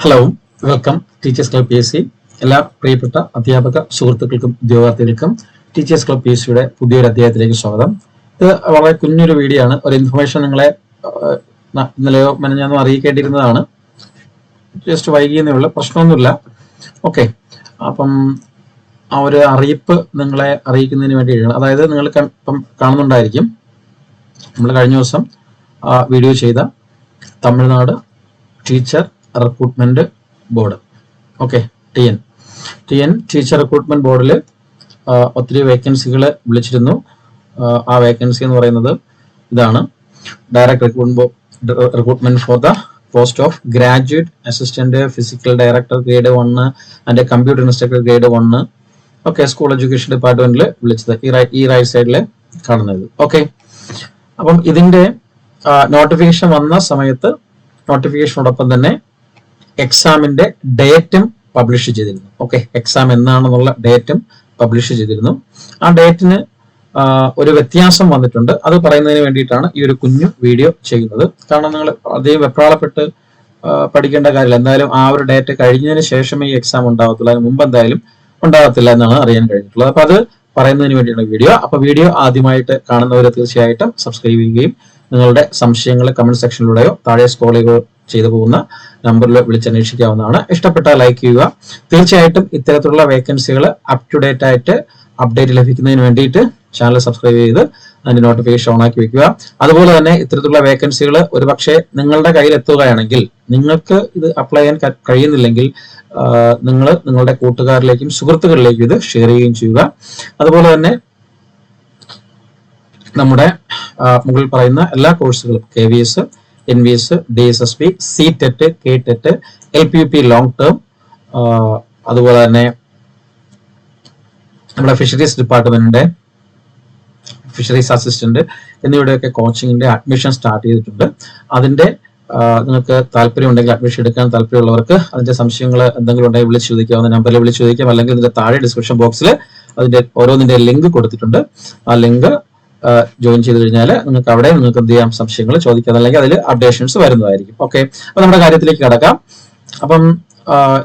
Hello, welcome teachers club PSC. എല്ലാ പ്രിയപ്പെട്ട അധ്യാപക സുഹൃത്തുക്കൾക്കും ഉദ്യോഗാർത്ഥികൾക്കും ടീച്ചേഴ്സ് ക്ലബ് PSCയുടെ പുതിയൊരു അധ്യായത്തിലേക്ക് സ്വാഗതം. ഇത് വളരെ കുഞ്ഞൊരു വീഡിയോ ആണ്. ഒരു ഇൻഫർമേഷൻ നിങ്ങളെ ഇന്നലെയോ മെനഞ്ഞാന്നോ അറിയിക്കേണ്ടിയിരുന്നതാണ്. ജസ്റ്റ് വൈകിയെന്നുള്ള പ്രശ്നമൊന്നുമില്ല. ഓക്കെ, അപ്പം ആ ഒരു അറിയിപ്പ് നിങ്ങളെ അറിയിക്കുന്നതിന് വേണ്ടിയാണ്. അതായത് നിങ്ങൾ ഇപ്പം കാണുന്നുണ്ടായിരിക്കും, നമ്മൾ കഴിഞ്ഞ ദിവസം വീഡിയോ ചെയ്ത Tamil Nadu teacher recruitment board, okay, T N teacher recruitment ബോർഡിൽ ഒത്തിരി വേക്കൻസികൾ വിളിച്ചിരുന്നു. ആ വേക്കൻസി എന്ന് പറയുന്നത് ഇതാണ്: direct recruitment for the post of graduate assistant physical director grade 1 and computer instructor grade 1. Okay, school education ഡിപ്പാർട്ട്മെന്റിൽ വിളിച്ചത് ഈ റൈറ്റ് സൈഡിൽ കാണുന്നത്. ഓക്കെ, അപ്പം ഇതിന്റെ നോട്ടിഫിക്കേഷൻ വന്ന സമയത്ത് നോട്ടിഫിക്കേഷനോടൊപ്പം തന്നെ എക്സാമിന്റെ ഡേറ്റും പബ്ലിഷ് ചെയ്തിരുന്നു. ഓക്കെ, എക്സാം എന്നാണെന്നുള്ള ഡേറ്റും പബ്ലിഷ് ചെയ്തിരുന്നു. ആ ഡേറ്റിന് ഒരു വ്യത്യാസം വന്നിട്ടുണ്ട്. അത് പറയുന്നതിന് വേണ്ടിയിട്ടാണ് ഈ ഒരു കുഞ്ഞു വീഡിയോ ചെയ്യുന്നത്. കാരണം നിങ്ങൾ അധികം വെപ്രാളപ്പെട്ട് പഠിക്കേണ്ട കാര്യമില്ല. എന്തായാലും ആ ഒരു ഡേറ്റ് കഴിഞ്ഞതിന് ശേഷമേ ഈ എക്സാം ഉണ്ടാകത്തുള്ളൂ. അതിന് മുമ്പ് എന്തായാലും ഉണ്ടാകത്തില്ല എന്നാണ് അറിയാൻ കഴിഞ്ഞിട്ടുള്ളത്. അപ്പൊ അത് പറയുന്നതിന് വേണ്ടിയാണ് വീഡിയോ. അപ്പൊ വീഡിയോ ആദ്യമായിട്ട് കാണുന്നവർ തീർച്ചയായിട്ടും സബ്സ്ക്രൈബ് ചെയ്യുകയും നിങ്ങളുടെ സംശയങ്ങൾ കമന്റ് സെക്ഷനിലൂടെയോ താഴെ സ്ക്രോൾ ചെയ്തു പോകുന്ന നമ്പറിൽ വിളിച്ചന്വേഷിക്കാവുന്നതാണ്. ഇഷ്ടപ്പെട്ടാൽ ലൈക്ക് ചെയ്യുക. തീർച്ചയായിട്ടും ഇത്തരത്തിലുള്ള വേക്കൻസികൾ അപ് ടു ഡേറ്റ് ആയിട്ട് അപ്ഡേറ്റ് ലഭിക്കുന്നതിന് വേണ്ടിയിട്ട് ചാനൽ സബ്സ്ക്രൈബ് ചെയ്ത് അതിന്റെ നോട്ടിഫിക്കേഷൻ ഓൺ ആക്കി വെക്കുക. അതുപോലെ തന്നെ ഇത്തരത്തിലുള്ള വേക്കൻസികൾ ഒരുപക്ഷെ നിങ്ങളുടെ കയ്യിൽ എത്തുകയാണെങ്കിൽ, നിങ്ങൾക്ക് ഇത് അപ്ലൈ ചെയ്യാൻ കഴിയുന്നില്ലെങ്കിൽ നിങ്ങളുടെ കൂട്ടുകാരിലേക്കും സുഹൃത്തുക്കളിലേക്കും ഇത് ഷെയർ ചെയ്യുകയും ചെയ്യുക. അതുപോലെ തന്നെ നമ്മുടെ മുകളിൽ പറയുന്ന എല്ലാ കോഴ്സുകളും KVS, NVS, DSSP, CTET, KTET, LPUP long term, അതുപോലെ തന്നെ നമ്മുടെ ഫിഷറീസ് ഡിപ്പാർട്ട്മെന്റിന്റെ ഫിഷറീസ് അസിസ്റ്റന്റ് എന്നിവയുടെയൊക്കെ കോച്ചിങ്ങിന്റെ അഡ്മിഷൻ സ്റ്റാർട്ട് ചെയ്തിട്ടുണ്ട്. അതിന്റെ നിങ്ങൾക്ക് താല്പര്യം ഉണ്ടെങ്കിൽ, അഡ്മിഷൻ എടുക്കാൻ താല്പര്യമുള്ളവർക്ക് അതിന്റെ സംശയങ്ങൾ എന്തെങ്കിലും ഉണ്ടെങ്കിൽ വിളിച്ച് ചോദിക്കാവുന്ന നമ്പറിൽ വിളിച്ച് ചോദിക്കാം. അല്ലെങ്കിൽ ഇതിന്റെ താഴെ ഡിസ്ക്രിപ്ഷൻ ബോക്സിൽ അതിന്റെ ഓരോന്നിന്റെ ലിങ്ക് കൊടുത്തിട്ടുണ്ട്. ആ ലിങ്ക് ജോയിൻ ചെയ്ത് കഴിഞ്ഞാൽ നിങ്ങൾക്ക് അവിടെ നിങ്ങൾക്ക് എന്ത് ചെയ്യാം, സംശയങ്ങൾ ചോദിക്കാം. അല്ലെങ്കിൽ അതിൽ അപ്ഡേഷൻസ് വരുന്നതായിരിക്കും. ഓക്കെ, അപ്പൊ നമ്മുടെ കാര്യത്തിലേക്ക് കടക്കാം. അപ്പം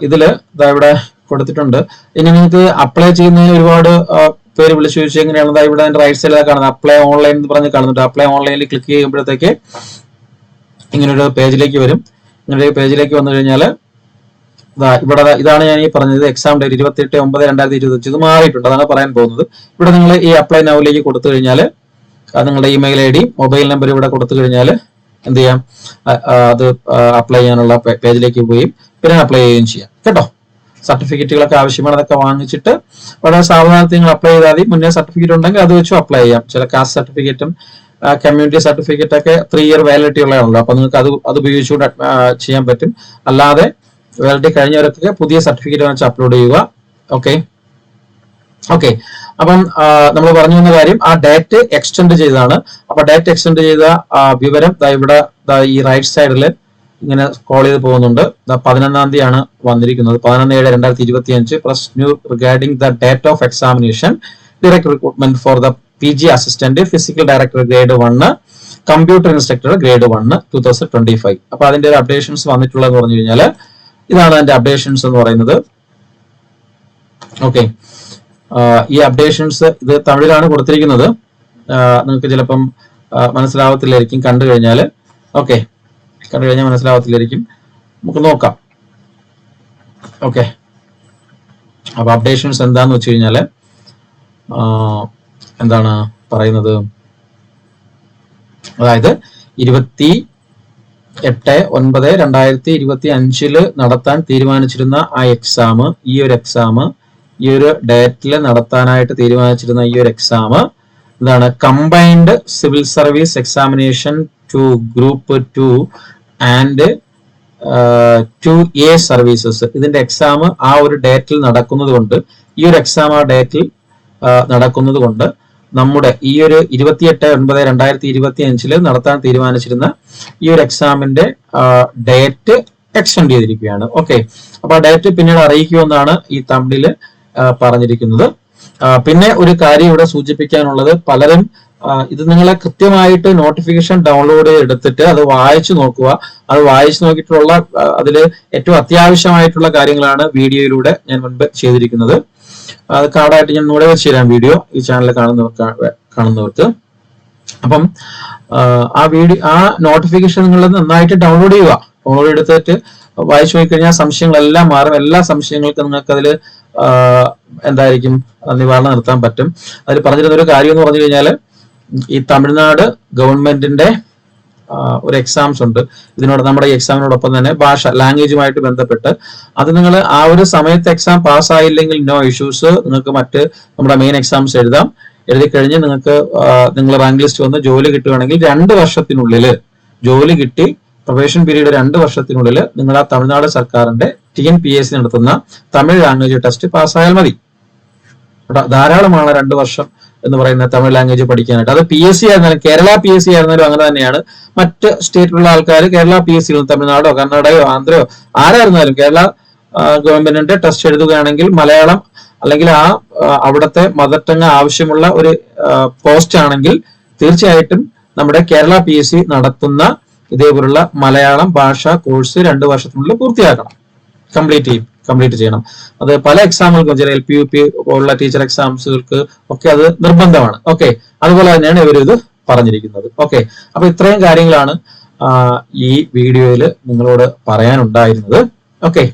ഇതില് ഇവിടെ കൊടുത്തിട്ടുണ്ട്. ഇനി നിങ്ങൾക്ക് അപ്ലൈ ചെയ്യുന്നതിന് ഒരുപാട് പേര് വിളിച്ചു ചോദിച്ചു എങ്ങനെയാണ്. ഇവിടെ റൈറ്റ് സൈഡിലാണ് കാണുന്നത് അപ്ലൈ ഓൺലൈൻ എന്ന് പറഞ്ഞ് കാണുന്നുണ്ട്. അപ്ലൈ ഓൺലൈനിൽ ക്ലിക്ക് ചെയ്യുമ്പോഴത്തേക്ക് ഇങ്ങനൊരു പേജിലേക്ക് വരും. ഇങ്ങനൊരു പേജിലേക്ക് വന്നു കഴിഞ്ഞാൽ ഇതാണ് ഞാൻ ഈ പറഞ്ഞത്. Exam date 28/9/2020. ഇത് മാറിയിട്ടുണ്ട്, അതാണ് പറയാൻ പോകുന്നത്. ഇവിടെ നിങ്ങൾ ഈ അപ്ലൈ നൗവിലേക്ക് കൊടുത്തു കഴിഞ്ഞാൽ നിങ്ങളുടെ ഇമെയിൽ ID, മൊബൈൽ നമ്പർ ഇവിടെ കൊടുത്തു കഴിഞ്ഞാൽ എന്ത് ചെയ്യാം, അത് അപ്ലൈ ചെയ്യാനുള്ള പേജിലേക്ക് പോവുകയും പിന്നെ അപ്ലൈ ചെയ്യുകയും ചെയ്യാം. കേട്ടോ, സർട്ടിഫിക്കറ്റുകളൊക്കെ ആവശ്യമാണ്. അതൊക്കെ വാങ്ങിച്ചിട്ട് വളരെ സാവധാനത്തിൽ നിങ്ങൾ അപ്ലൈ ചെയ്താൽ മതി. മുന്നേ സർട്ടിഫിക്കറ്റ് ഉണ്ടെങ്കിൽ അത് വെച്ചും അപ്ലൈ ചെയ്യാം. ചില കാസ്റ്റ് സർട്ടിഫിക്കറ്റും കമ്മ്യൂണിറ്റി സർട്ടിഫിക്കറ്റ് ഒക്കെ 3 ഇയർ വാലിഡിറ്റി ഉള്ളതാണല്ലോ. അപ്പൊ നിങ്ങൾക്ക് അത് ഉപയോഗിച്ചുകൊണ്ട് ചെയ്യാൻ പറ്റും. അല്ലാതെ വാലിഡിറ്റി കഴിഞ്ഞവരൊക്കെ പുതിയ സർട്ടിഫിക്കറ്റ് വെച്ച് അപ്ലോഡ് ചെയ്യുക. ഓക്കെ, അപ്പം നമ്മൾ പറഞ്ഞു വന്ന കാര്യം, ആ ഡേറ്റ് എക്സ്റ്റെൻഡ് ചെയ്തതാണ്. അപ്പൊ ഡേറ്റ് എക്സ്റ്റെൻഡ് ചെയ്ത വിവരം ഇവിടെ ഈ റൈറ്റ് സൈഡിൽ ഇങ്ങനെ സ്ക്രോൾ ചെയ്ത് പോകുന്നുണ്ട്. 11-ാം തീയതിയാണ് വന്നിരിക്കുന്നത്. 11/7/2025 plus new regarding the date of examination direct recruitment for the PG assistant physical director grade 1, computer instructor grade 1 2025. അപ്പൊ അതിന്റെ ഒരു അപ്ഡേഷൻസ് വന്നിട്ടുള്ളതെന്ന് പറഞ്ഞു കഴിഞ്ഞാൽ ഇതാണ് അതിന്റെ അപ്ഡേഷൻസ് എന്ന് പറയുന്നത്. ഓക്കെ, ഈ അപ്ഡേഷൻസ് ഇത് തമിഴിലാണ് കൊടുത്തിരിക്കുന്നത്. നിങ്ങൾക്ക് ചിലപ്പം മനസ്സിലാവത്തില്ലായിരിക്കും കണ്ടു കഴിഞ്ഞാൽ. ഓക്കെ, കണ്ടു കഴിഞ്ഞാൽ മനസ്സിലാവത്തില്ലായിരിക്കും. നമുക്ക് നോക്കാം. ഓക്കെ, അപ്പൊ അപ്ഡേഷൻസ് എന്താന്ന് വെച്ച് കഴിഞ്ഞാല് എന്താണ് പറയുന്നത്, അതായത് 28/9/2025 നടത്താൻ തീരുമാനിച്ചിരുന്ന ആ എക്സാം, ഈ ഒരു ഡേറ്റിൽ നടത്താനായിട്ട് തീരുമാനിച്ചിരുന്ന ഈ ഒരു എക്സാം എന്താണ്, combined civil service examination to group 2 and 2A services. ഇതിന്റെ എക്സാം ആ ഒരു ഡേറ്റിൽ നടക്കുന്നത് കൊണ്ട്, ഈ ഒരു എക്സാം ആ ഡേറ്റിൽ നടക്കുന്നത് കൊണ്ട് നമ്മുടെ ഈ ഒരു 28/9/2025 നടത്താൻ തീരുമാനിച്ചിരുന്ന ഈ ഒരു എക്സാമിന്റെ ഡേറ്റ് എക്സ്റ്റെൻഡ് ചെയ്തിരിക്കുകയാണ്. ഓക്കെ, അപ്പൊ ആ ഡേറ്റ് പിന്നീട് അറിയിക്കുമെന്നാണ് ഈ തമ്മില് പറഞ്ഞിരിക്കുന്നത്. പിന്നെ ഒരു കാര്യം ഇവിടെ സൂചിപ്പിക്കാനുള്ളത്, പലരും ഇത് നിങ്ങളെ കൃത്യമായിട്ട് നോട്ടിഫിക്കേഷൻ ഡൗൺലോഡ് എടുത്തിട്ട് അത് വായിച്ചു നോക്കുക. അത് വായിച്ചു നോക്കിയിട്ടുള്ള അതിൽ ഏറ്റവും അത്യാവശ്യമായിട്ടുള്ള കാര്യങ്ങളാണ് വീഡിയോയിലൂടെ ഞാൻ മുൻപ് ചെയ്തിരിക്കുന്നത്. അത് കാർഡായിട്ട് ഞാൻ ഇവിടെ വെച്ച് തരാം വീഡിയോ ഈ ചാനൽ കാണുന്നവർക്ക്. അപ്പം ആ നോട്ടിഫിക്കേഷൻ നിങ്ങൾ നന്നായിട്ട് ഡൗൺലോഡ് ചെയ്യുക. ഡൗൺലോഡ് എടുത്തിട്ട് വായിച്ചു നോക്കിക്കഴിഞ്ഞാൽ സംശയങ്ങളെല്ലാം മാറും. എല്ലാ സംശയങ്ങൾക്കും നിങ്ങൾക്ക് അതിൽ എന്തായിരിക്കും നിവാരണം നിർത്താൻ പറ്റും. അതിൽ പറഞ്ഞിരുന്ന ഒരു കാര്യം എന്ന് പറഞ്ഞു കഴിഞ്ഞാൽ ഈ തമിഴ്നാട് ഗവൺമെന്റിന്റെ ഒരു എക്സാംസ് ഉണ്ട്. ഇതിനോട് നമ്മുടെ ഈ എക്സാമിനോടൊപ്പം തന്നെ ഭാഷ ലാംഗ്വേജുമായിട്ട് ബന്ധപ്പെട്ട് അത് നിങ്ങൾ ആ ഒരു സമയത്ത് എക്സാം പാസ്സായില്ലെങ്കിൽ നോ ഇഷ്യൂസ്, നിങ്ങൾക്ക് മറ്റ് നമ്മുടെ മെയിൻ എക്സാംസ് എഴുതാം. എഴുതി കഴിഞ്ഞ് നിങ്ങൾക്ക് നിങ്ങൾ റാങ്ക് ലിസ്റ്റ് വന്ന് ജോലി കിട്ടുകയാണെങ്കിൽ 2 വർഷത്തിനുള്ളിൽ ജോലി കിട്ടി പ്രൊബേഷൻ പീരീഡ് 2 വർഷത്തിനുള്ളിൽ നിങ്ങൾ ആ തമിഴ്നാട് സർക്കാരിന്റെ TNPSC നടത്തുന്ന തമിഴ് ലാംഗ്വേജ് ടെസ്റ്റ് പാസ്സായാൽ മതി. ധാരാളമാണ് 2 വർഷം എന്ന് പറയുന്ന തമിഴ് ലാംഗ്വേജ് പഠിക്കാനായിട്ട്. അത് PSC ആയിരുന്നാലും കേരള PSC ആയിരുന്നാലും അങ്ങനെ തന്നെയാണ്. മറ്റ് സ്റ്റേറ്റിലുള്ള ആൾക്കാർ കേരള PSC തമിഴ്നാടോ കർണാടകയോ ആന്ധ്രയോ ആരായിരുന്നാലും കേരള ഗവൺമെന്റിന്റെ ടെസ്റ്റ് എഴുതുകയാണെങ്കിൽ മലയാളം അല്ലെങ്കിൽ അവിടുത്തെ മദർ ടങ് ആവശ്യമുള്ള ഒരു പോസ്റ്റ് ആണെങ്കിൽ തീർച്ചയായിട്ടും നമ്മുടെ കേരള PSC നടത്തുന്ന ഇതേപോലുള്ള മലയാളം ഭാഷ കോഴ്സ് 2 വർഷത്തിനുള്ളിൽ പൂർത്തിയാക്കണം, കംപ്ലീറ്റ് ചെയ്യണം. അത് പല എക്സാമുകൾക്കും ചില LP UP പോലുള്ള ടീച്ചർ എക്സാംസുകൾക്ക് ഒക്കെ അത് നിർബന്ധമാണ്. ഓക്കെ, അതുപോലെ തന്നെയാണ് ഇവരിത് പറഞ്ഞിരിക്കുന്നത്. ഓക്കെ, അപ്പൊ ഇത്രയും കാര്യങ്ങളാണ് ഈ വീഡിയോയിൽ നിങ്ങളോട് പറയാനുണ്ടായിരുന്നത്. ഓക്കെ,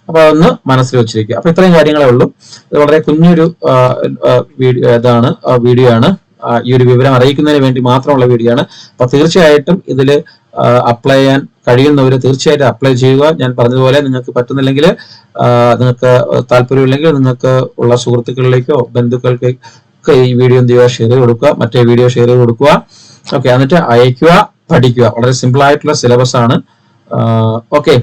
അപ്പൊ അതൊന്ന് മനസ്സിൽ വെച്ചിരിക്കുക. അപ്പൊ ഇത്രയും കാര്യങ്ങളേ ഉള്ളൂ. ഇത് വളരെ കുഞ്ഞൊരു വീഡിയോ ആണ്. ഈ ഒരു വിവരം അറിയിക്കുന്നതിന് വേണ്ടി മാത്രമുള്ള വീഡിയോ ആണ്. അപ്പൊ തീർച്ചയായിട്ടും ഇതിൽ അപ്ലൈ ചെയ്യാൻ കഴിയുന്നവർ തീർച്ചയായിട്ടും അപ്ലൈ ചെയ്യുക. ഞാൻ പറഞ്ഞതുപോലെ നിങ്ങൾക്ക് പറ്റുന്നില്ലെങ്കിൽ, നിങ്ങൾക്ക് താല്പര്യമില്ലെങ്കിൽ നിങ്ങൾക്ക് ഉള്ള സുഹൃത്തുക്കളിലേക്കോ ബന്ധുക്കൾക്കൊക്കെ ഈ വീഡിയോ എന്ത് ചെയ്യുക, ഷെയർ ചെയ്ത് കൊടുക്കുക, മറ്റേ വീഡിയോ ഷെയർ ചെയ്ത് കൊടുക്കുക. ഓക്കെ, എന്നിട്ട് അയക്കുക, പഠിക്കുക. വളരെ സിമ്പിൾ ആയിട്ടുള്ള സിലബസ് ആണ്. ഓക്കെ,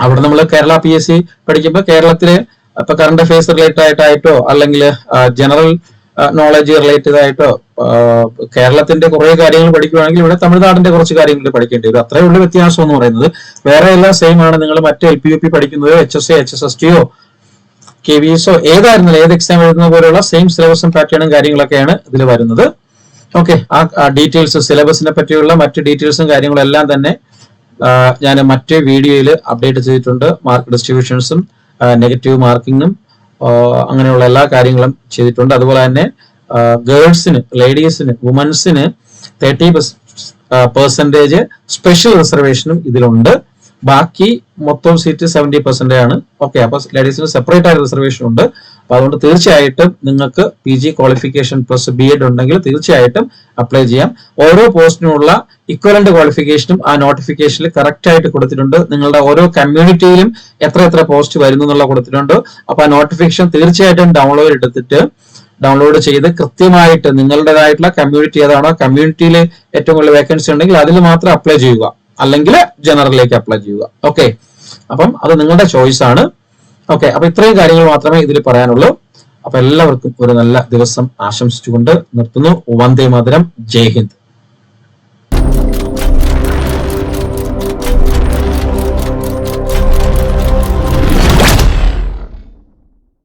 അവിടെ നമ്മൾ കേരള PSC പഠിക്കുമ്പോൾ കേരളത്തിലെ ഇപ്പൊ കറണ്ട് അഫയേഴ്സ് റിലേറ്റഡ് ആയിട്ടോ അല്ലെങ്കിൽ ജനറൽ നോളജ് റിലേറ്റഡ് ആയിട്ടോ കേരളത്തിന്റെ കുറെ കാര്യങ്ങൾ പഠിക്കുകയാണെങ്കിൽ ഇവിടെ തമിഴ്നാടിന്റെ കുറച്ച് കാര്യങ്ങൾ പഠിക്കേണ്ടി വരും. അത്രേ ഉള്ളൂ വ്യത്യാസം എന്ന് പറയുന്നത്. വേറെ എല്ലാം സെയിം ആണ്. നിങ്ങൾ മറ്റേ LP UP പഠിക്കുന്നതോ HSA HSSTയോ KVSO ഏതായിരുന്നാലും ഏത് എക്സാം എഴുതുന്ന പോലെയുള്ള സെയിം സിലബസും പാറ്റേണും കാര്യങ്ങളൊക്കെയാണ് ഇതിൽ വരുന്നത്. ഓക്കെ, ആ ഡീറ്റെയിൽസ് സിലബസിനെ പറ്റിയുള്ള മറ്റ് ഡീറ്റെയിൽസും കാര്യങ്ങളും എല്ലാം തന്നെ ഞാൻ മറ്റേ വീഡിയോയിൽ അപ്ഡേറ്റ് ചെയ്തിട്ടുണ്ട്. മാർക്ക് ഡിസ്ട്രിബ്യൂഷൻസും നെഗറ്റീവ് മാർക്കിങ്ങും അങ്ങനെയുള്ള എല്ലാ കാര്യങ്ങളും ചെയ്തിട്ടുണ്ട്. അതുപോലെ തന്നെ ഗേൾസിന്, ലേഡീസിന്, വുമൻസിന് 30% സ്പെഷ്യൽ റിസർവേഷനും ഇതിലുണ്ട്. ബാക്കി മൊത്തം സീറ്റ് 70% ആണ്. ഓക്കെ, അപ്പൊ ലേഡീസിന് സെപ്പറേറ്റ് ആയിട്ട് റിസർവേഷൻ ഉണ്ട്. അപ്പൊ അതുകൊണ്ട് തീർച്ചയായിട്ടും നിങ്ങൾക്ക് PG ക്വാളിഫിക്കേഷൻ പ്ലസ് B.Ed ഉണ്ടെങ്കിൽ തീർച്ചയായിട്ടും അപ്ലൈ ചെയ്യാം. ഓരോ പോസ്റ്റിനുമുള്ള ഇക്വലന്റ് ക്വാളിഫിക്കേഷനും ആ നോട്ടിഫിക്കേഷനിൽ കറക്റ്റ് ആയിട്ട് കൊടുത്തിട്ടുണ്ട്. നിങ്ങളുടെ ഓരോ കമ്മ്യൂണിറ്റിയിലും എത്ര പോസ്റ്റ് വരുന്നു എന്നുള്ള കൊടുത്തിട്ടുണ്ട്. അപ്പൊ ആ നോട്ടിഫിക്കേഷൻ തീർച്ചയായിട്ടും ഡൗൺലോഡ് ചെയ്ത് കൃത്യമായിട്ട് നിങ്ങളുടേതായിട്ടുള്ള കമ്മ്യൂണിറ്റി ഏതാണോ കമ്മ്യൂണിറ്റിയിൽ ഏറ്റവും കൂടുതൽ വേക്കൻസി ഉണ്ടെങ്കിൽ അതിൽ മാത്രം അപ്ലൈ ചെയ്യുക, അല്ലെങ്കിൽ ജനറലിലേക്ക് അപ്ലൈ ചെയ്യുക. ഓക്കെ, അപ്പം അത് നിങ്ങളുടെ ചോയ്സ് ആണ്. ഓക്കെ, അപ്പൊ ഇത്രയും കാര്യങ്ങൾ മാത്രമേ ഇതിൽ പറയാനുള്ളൂ. അപ്പൊ എല്ലാവർക്കും ഒരു നല്ല ദിവസം ആശംസിച്ചുകൊണ്ട് നിർത്തുന്നു. വന്ദേ മാതരം, ജയ് ഹിന്ദ്.